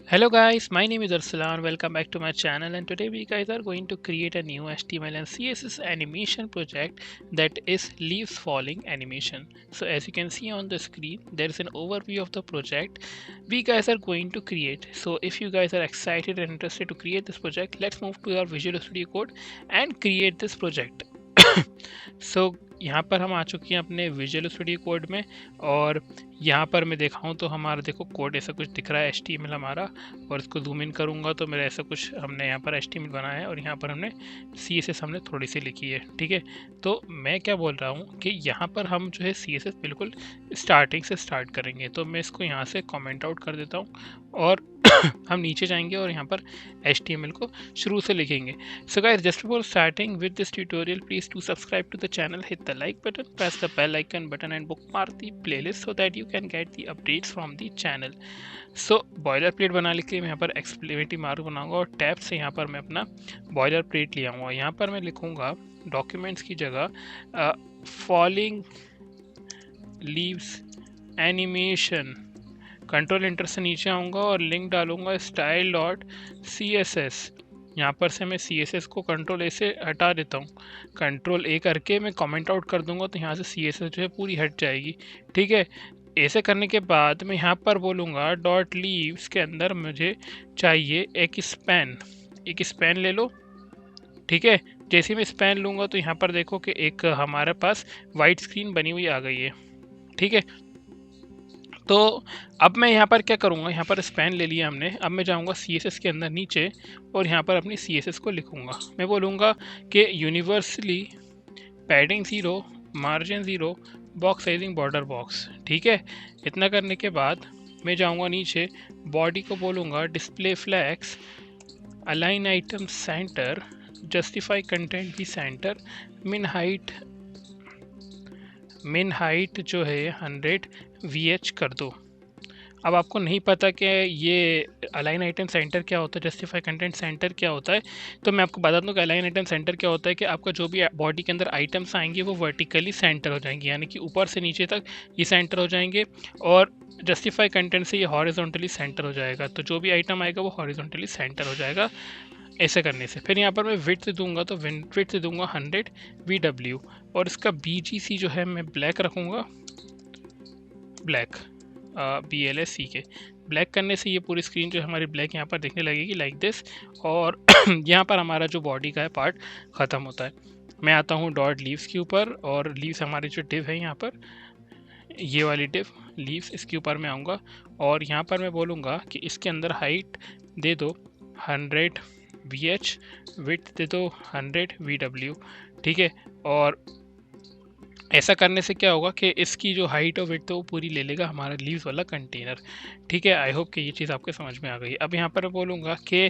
Hello guys, my name is Arsalan. Welcome back to my channel, and today we guys are going to create a new HTML and CSS animation project that is leaves falling animation. So as you can see on the screen, there is an overview of the project we guys are going to create. So if you guys are excited and interested to create this project, let's move to our Visual Studio Code and create this project. सो यहाँ पर हम आ चुके हैं अपने visual studio code में। और यहाँ पर मैं दिखाऊँ तो हमारा देखो कोड ऐसा कुछ दिख रहा है HTML हमारा। और इसको जूम इन करूँगा तो मेरा ऐसा कुछ हमने यहाँ पर HTML बनाया है और यहाँ पर हमने CSS हमने थोड़ी सी लिखी है। ठीक है, तो मैं क्या बोल रहा हूँ कि यहाँ पर हम जो है CSS बिल्कुल स्टार्टिंग से स्टार्ट करेंगे। तो मैं इसको यहाँ से कमेंट आउट कर देता हूँ और हम नीचे जाएंगे और यहाँ पर HTML को शुरू से लिखेंगे। So guys, just before starting with this tutorial, please do subscribe to the channel, hit the like button, press the bell icon button and bookmark the playlist so that you can get the updates from the channel. So boiler plate बनाने के लिए मैं यहाँ पर exclamatory mark बनाऊंगा और tab से यहाँ पर मैं अपना बॉयलर प्लेट ले आऊँगा। यहाँ पर मैं लिखूँगा डॉक्यूमेंट्स की जगह falling leaves animation, control enter से नीचे आऊँगा और लिंक डालूंगा स्टाइल डॉट CSS। यहाँ पर से मैं CSS को कंट्रोल ए से हटा देता हूँ, कंट्रोल ए करके मैं कमेंट आउट कर दूंगा तो यहाँ से CSS जो है पूरी हट जाएगी। ठीक है, ऐसे करने के बाद मैं यहाँ पर बोलूँगा डॉट लीव्स के अंदर मुझे चाहिए एक स्पैन ले लो। ठीक है, जैसे मैं स्पैन लूँगा तो यहाँ पर देखो कि एक हमारे पास वाइट स्क्रीन बनी हुई आ गई है। ठीक है, तो अब मैं यहाँ पर क्या करूँगा, यहाँ पर स्पैन ले लिया हमने। अब मैं जाऊँगा CSS के अंदर नीचे और यहाँ पर अपनी CSS को लिखूँगा। मैं बोलूँगा कि universally padding 0, margin 0, box sizing border box. ठीक है, इतना करने के बाद मैं जाऊँगा नीचे, बॉडी को बोलूँगा display flags, align item centre, justify content भी सेंटर, मिन हाइट जो है 100 VH कर दो। अब आपको नहीं पता कि ये अलाइन आइटम सेंटर क्या होता है, जस्टिफाई कंटेंट सेंटर क्या होता है, तो मैं आपको बता दूं कि अलाइन आइटम सेंटर क्या होता है कि आपका जो भी बॉडी के अंदर आइटम्स आएंगे वो वर्टिकली सेंटर हो जाएंगे, यानी कि ऊपर से नीचे तक ये सेंटर हो जाएंगे। और जस्टिफाई कंटेंट से ये हॉरिजॉन्टली सेंटर हो जाएगा, तो जो भी आइटम आएगा वो हॉरिजॉन्टली सेंटर हो जाएगा ऐसे करने से। फिर यहाँ पर मैं विड्थ दूंगा तो विड्थ दूंगा 100 VW और इसका BGC जो है मैं ब्लैक रखूँगा, ब्लैक BLSC के। ब्लैक करने से ये पूरी स्क्रीन जो है हमारी ब्लैक यहाँ पर दिखने लगेगी लाइक दिस। और यहाँ पर हमारा जो बॉडी का है पार्ट ख़त्म होता है। मैं आता हूँ डॉट लीव्स के ऊपर और लीव्स हमारी जो डिव है यहाँ पर, ये वाली डिव लीव्स, इसके ऊपर मैं आऊँगा और यहाँ पर मैं बोलूँगा कि इसके अंदर हाइट दे दो 100 VH, विड्थ दे दो 100 VW। ठीक है, और ऐसा करने से क्या होगा कि इसकी जो हाइट और विड्थ है वो पूरी ले लेगा हमारा लीव्स वाला कंटेनर। ठीक है, आई होप कि ये चीज़ आपके समझ में आ गई। अब यहाँ पर मैं बोलूँगा कि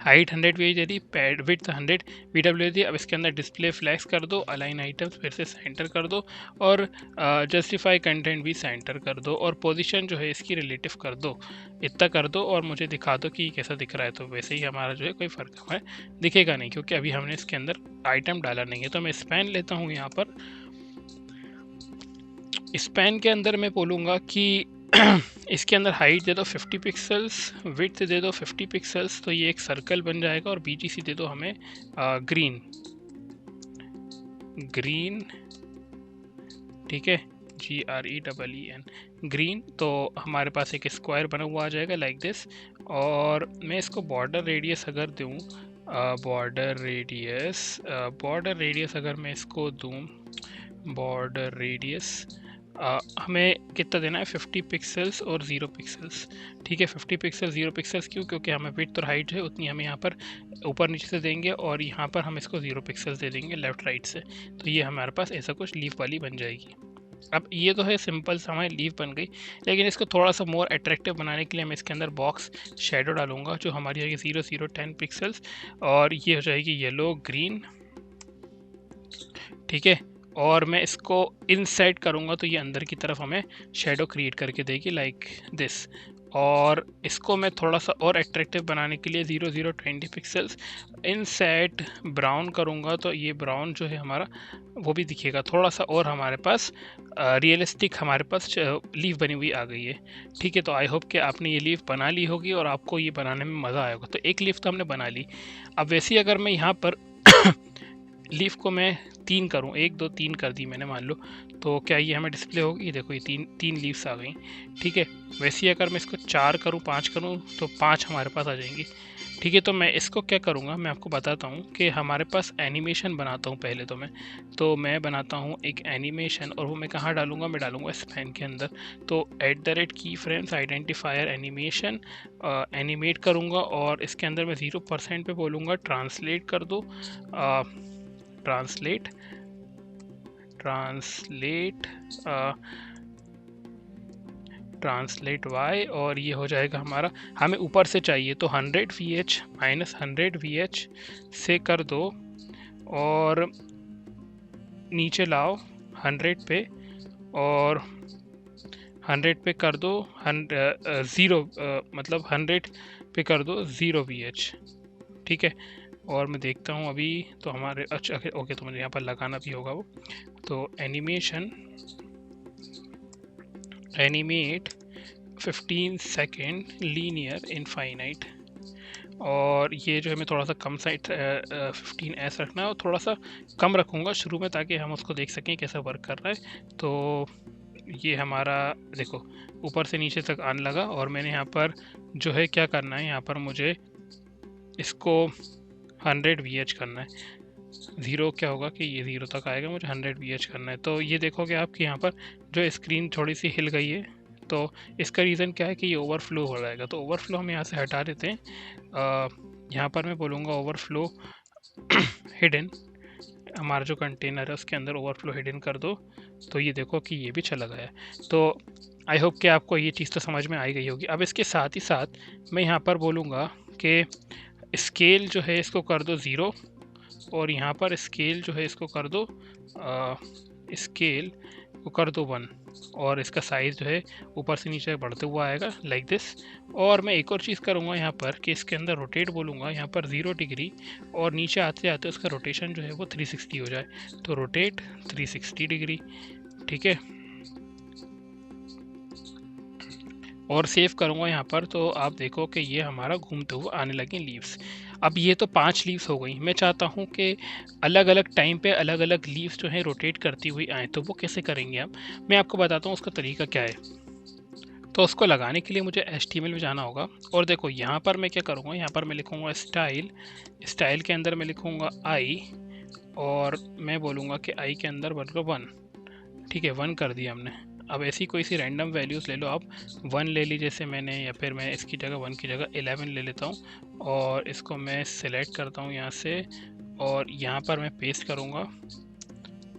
हाइट 100 VH दे दी, पैड विड्थ 100 VW दे दी। अब इसके अंदर डिस्प्ले फ्लैग्स कर दो, अलाइन आइटम्स फिर से सेंटर कर दो और जस्टिफाई कंटेंट भी सेंटर कर दो और पोजीशन जो है इसकी रिलेटिव कर दो। इतना कर दो और मुझे दिखा दो कि कैसा दिख रहा है। तो वैसे ही हमारा जो है कोई फ़र्क हमें दिखेगा नहीं, क्योंकि अभी हमने इसके अंदर आइटम डाला नहीं है। तो मैं स्पैन लेता हूँ, यहाँ पर स्पैन के अंदर मैं बोलूँगा कि इसके अंदर हाइट दे दो 50 पिक्सल्स, विड्थ दे दो 50 पिक्सल्स, तो ये एक सर्कल बन जाएगा। और BGC दे दो हमें ग्रीन। ठीक है, GREEN ग्रीन। तो हमारे पास एक स्क्वायर बना हुआ आ जाएगा लाइक दिस। और मैं इसको बॉर्डर रेडियस अगर दूँ, बॉर्डर रेडियस अगर मैं इसको दूँ, बॉर्डर रेडियस हमें कितना देना है, 50 पिक्सल्स और 0 पिक्सल्स। ठीक है, 50 पिक्सल 0 पिक्सल्स क्यों, क्योंकि हमें विड्थ और हाइट है उतनी हमें यहाँ पर ऊपर नीचे से देंगे और यहाँ पर हम इसको 0 पिक्सल्स दे देंगे लेफ्ट राइट से। तो ये हमारे पास ऐसा कुछ लीफ वाली बन जाएगी। अब ये तो है सिंपल सा हमारी लीफ बन गई, लेकिन इसको थोड़ा सा मोर अट्रैक्टिव बनाने के लिए मैं इसके अंदर बॉक्स शेडो डालूंगा जो हमारी आएगी 0 0 10 पिक्सल्स और ये हो जाएगी येलो ग्रीन। ठीक है, और मैं इसको इनसाइड करूँगा तो ये अंदर की तरफ हमें शेडो क्रिएट करके देगी लाइक दिस। और इसको मैं थोड़ा सा और एट्रैक्टिव बनाने के लिए 0020 पिक्सल्स इन सेट ब्राउन करूँगा, तो ये ब्राउन जो है हमारा वो भी दिखेगा थोड़ा सा, और हमारे पास रियलिस्टिक हमारे पास लीफ बनी हुई आ गई है। ठीक है, तो आई होप कि आपने ये लीफ बना ली होगी और आपको ये बनाने में मज़ा आएगा। तो एक लीफ तो हमने बना ली। अब वैसे ही अगर मैं यहाँ पर लीफ को मैं 3 करूँ, 1 2 3 कर दी मैंने मान लो, तो क्या ये हमें डिस्प्ले होगी? ये देखो, ये तीन लीव्स आ गई। ठीक है, वैसे ही अगर मैं इसको 4 करूँ, 5 करूँ, तो 5 हमारे पास आ जाएंगी। ठीक है, तो मैं इसको क्या करूँगा, मैं आपको बताता हूँ कि हमारे पास एनिमेशन बनाता हूँ पहले तो मैं बनाता हूँ एक एनिमेशन, और वो मैं कहाँ डालूँगा, मैं डालूँगा स्पैन के अंदर। तो @की फ्रेम्स आइडेंटिफायर एनिमेशन एनिमेट करूँगा, और इसके अंदर मैं 0% पे बोलूँगा ट्रांसलेट कर दो, ट्रांसलेट y, और ये हो जाएगा हमारा, हमें ऊपर से चाहिए तो 100 VH माइनस 100 VH से कर दो, और नीचे लाओ 100 पे, और 100 पे कर दो 0, मतलब 100 पे कर दो 0 VH। ठीक है, और मैं देखता हूँ अभी तो हमारे, अच्छा ओके, तो मुझे यहाँ पर लगाना भी होगा वो। तो animation animate 15 second linear infinite, और ये जो है मैं थोड़ा सा कम साइड 15S रखना है, और थोड़ा सा कम रखूँगा शुरू में ताकि हम उसको देख सकें कैसा वर्क कर रहा है। तो ये हमारा देखो ऊपर से नीचे तक आने लगा, और मैंने यहाँ पर जो है क्या करना है, यहाँ पर मुझे इसको 100 VH करना है। 0 क्या होगा कि ये 0 तक आएगा, मुझे 100 VH करना है। तो ये देखोगे आप कि यहाँ पर जो स्क्रीन थोड़ी सी हिल गई है, तो इसका रीज़न क्या है कि ये ओवरफ्लो हो जाएगा। तो ओवरफ्लो हम यहाँ से हटा देते हैं। यहाँ पर मैं बोलूँगा ओवरफ्लो हिडन, हमारा जो कंटेनर है उसके अंदर ओवरफ्लो हिडन कर दो। तो ये देखो कि ये भी चला गया है। तो आई होप कि आपको ये चीज़ तो समझ में आई गई होगी। अब इसके साथ ही साथ मैं यहाँ पर बोलूँगा कि स्केल जो है इसको कर दो 0, और यहाँ पर स्केल जो है इसको कर दो स्केल को कर दो 1, और इसका साइज़ जो है ऊपर से नीचे बढ़ते हुआ आएगा लाइक दिस। और मैं एक और चीज़ करूँगा यहाँ पर कि इसके अंदर रोटेट बोलूँगा यहाँ पर 0 डिग्री, और नीचे आते आते उसका रोटेशन जो है वो 360 हो जाए। तो रोटेट 360 डिग्री। ठीक है, और सेव करूँगा यहाँ पर, तो आप देखो कि ये हमारा घूमते हुए आने लगे लीव्स। अब ये तो 5 लीव्स हो गई। मैं चाहता हूँ कि अलग अलग टाइम पे अलग अलग लीव्स जो है रोटेट करती हुई आएँ। तो वो कैसे करेंगे हम, मैं आपको बताता हूँ उसका तरीका क्या है। तो उसको लगाने के लिए मुझे HTML में जाना होगा, और देखो यहाँ पर मैं क्या करूँगा, यहाँ पर मैं लिखूँगा स्टाइल के अंदर मैं लिखूँगा आई, और मैं बोलूँगा कि आई के अंदर बदलो 1। ठीक है, 1 कर दिया हमने। अब ऐसी कोई सी रैंडम वैल्यूज़ ले लो आप, 1 ले ली जैसे मैंने, या फिर मैं इसकी जगह 1 की जगह 11 ले लेता हूँ, और इसको मैं सिलेक्ट करता हूँ यहाँ से, और यहाँ पर मैं पेस्ट करूँगा,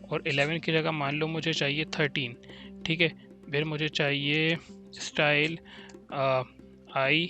और 11 की जगह मान लो मुझे चाहिए 13। ठीक है, फिर मुझे चाहिए स्टाइल आई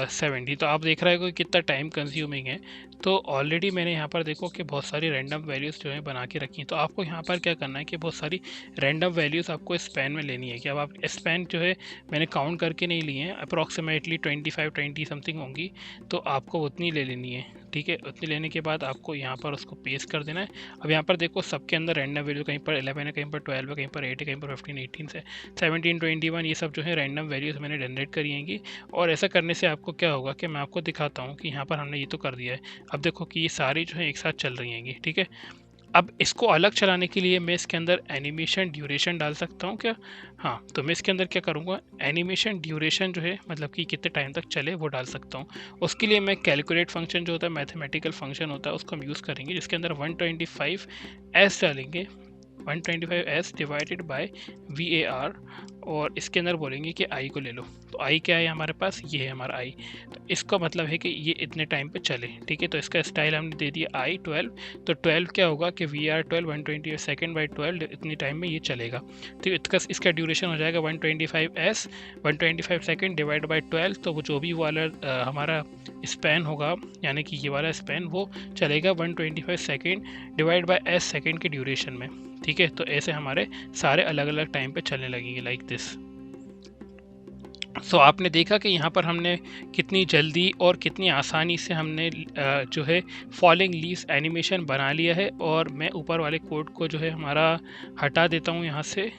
70। तो आप देख रहे हो कि कितना टाइम कंज्यूमिंग है। तो ऑलरेडी मैंने यहाँ पर देखो कि बहुत सारी रैंडम वैल्यूज़ जो है बना के रखी हैं। तो आपको यहाँ पर क्या करना है कि बहुत सारी रैंडम वैल्यूज़ आपको स्पैन में लेनी है। कि अब आप स्पैन जो है मैंने काउंट करके नहीं लिए हैं, अप्रॉक्सीमेटली 20 समथिंग होंगी, तो आपको उतनी ले लेनी है। ठीक है, उतनी लेने के बाद आपको यहाँ पर उसको पेस्ट कर देना है। अब यहाँ पर देखो सबके अंदर रैंडम वैल्यू कहीं पर 11 है, कहीं पर 12 है, कहीं पर 8 है, कहीं पर 15 18 से 17 21, ये सब जो है रैंडम वैल्यूज़ मैंने जनरेट करी हैंगी। और ऐसा करने से आपको क्या होगा कि मैं आपको दिखाता हूँ कि यहाँ पर हमने ये तो कर दिया है। अब देखो कि ये सारी जो है एक साथ चल रही हैंगी। ठीक है, अब इसको अलग चलाने के लिए मैं इसके अंदर एनिमेशन ड्यूरेशन डाल सकता हूँ क्या? हाँ, तो मैं इसके अंदर क्या करूँगा, एनिमेशन ड्यूरेशन जो है मतलब कि कितने टाइम तक चले वो डाल सकता हूँ। उसके लिए मैं कैलकुलेट फंक्शन जो होता है, मैथमेटिकल फंक्शन होता है, उसको हम यूज़ करेंगे, जिसके अंदर 125S डालेंगे, 125S डिवाइडेड बाय VAR, और इसके अंदर बोलेंगे कि आई को ले लो। तो आई क्या है हमारे पास, ये है हमारा आई। तो इसका मतलब है कि ये इतने टाइम पे चले। ठीक है, तो इसका स्टाइल हमने दे दिया आई 12। तो 12 क्या होगा कि VAR 12 120 सेकेंड बाई 12, इतनी टाइम में ये चलेगा। तो इसका ड्यूरेशन हो जाएगा 125S 125 सेकेंड डिवाइड बाई 12। तो वो जो भी वाला हमारा स्पैन होगा, यानी कि ये वाला स्पैन वो चलेगा 125 second divide by S second के ड्यूरेशन में। ठीक है, तो ऐसे हमारे सारे अलग अलग टाइम पे चलने लगेंगे लाइक दिस। सो आपने देखा कि यहाँ पर हमने कितनी जल्दी और कितनी आसानी से हमने जो है फॉलिंग लीव्स एनिमेशन बना लिया है। और मैं ऊपर वाले कोड को जो है हमारा हटा देता हूँ यहाँ से,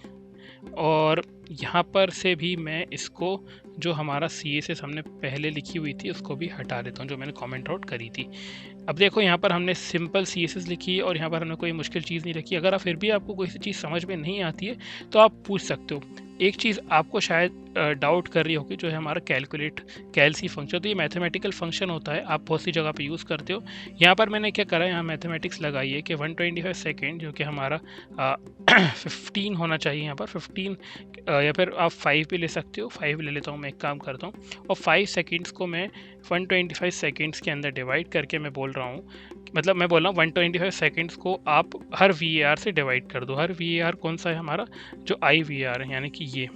और यहाँ पर से भी मैं इसको जो हमारा CSS हमने पहले लिखी हुई थी उसको भी हटा देता हूँ, जो मैंने कमेंट आउट करी थी। अब देखो यहाँ पर हमने सिंपल CSS लिखी है और यहाँ पर हमने कोई मुश्किल चीज़ नहीं रखी। अगर आप फिर भी आपको कोई सी चीज़ समझ में नहीं आती है तो आप पूछ सकते हो। एक चीज़ आपको शायद डाउट कर रही होगी, जो है हमारा कैलसी फंक्शन। तो ये मैथमेटिकल फंक्शन होता है, आप बहुत सी जगह पे यूज़ करते हो। यहाँ पर मैंने क्या करा है, यहाँ मैथमेटिक्स लगाई है कि 125 सेकेंड, जो कि हमारा 15 होना चाहिए यहाँ पर 15, या फिर आप 5 भी ले सकते हो। 5 ले लेता हूँ, मैं एक काम करता हूँ, और 5 सेकेंड्स को मैं 125 सेकेंड्स के अंदर डिवाइड करके मैं बोल रहा हूँ, मतलब मैं बोल रहा हूँ 125 सेकेंड्स को आप हर VAR से डिवाइड कर दो। हर VAR कौन सा है हमारा, जो IVR है, यानी कि ये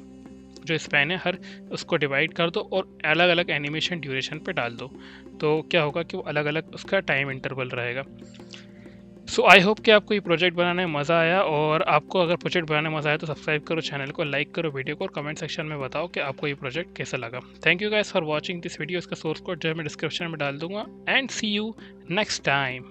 जो स्पैन है, हर उसको डिवाइड कर दो और अलग अलग एनिमेशन ड्यूरेशन पे डाल दो। तो क्या होगा कि वो अलग अलग उसका टाइम इंटरवल रहेगा। सो आई होप कि आपको ये प्रोजेक्ट बनाने में मज़ा आया, और आपको अगर प्रोजेक्ट बनाने में मज़ा आया तो सब्सक्राइब करो चैनल को, लाइक करो वीडियो को, और कमेंट सेक्शन में बताओ कि आपको ये प्रोजेक्ट कैसा लगा। Thank you guys for watching this video. इसका सोर्स कोड जो है मैं डिस्क्रिप्शन में डाल दूंगा, and see you next time.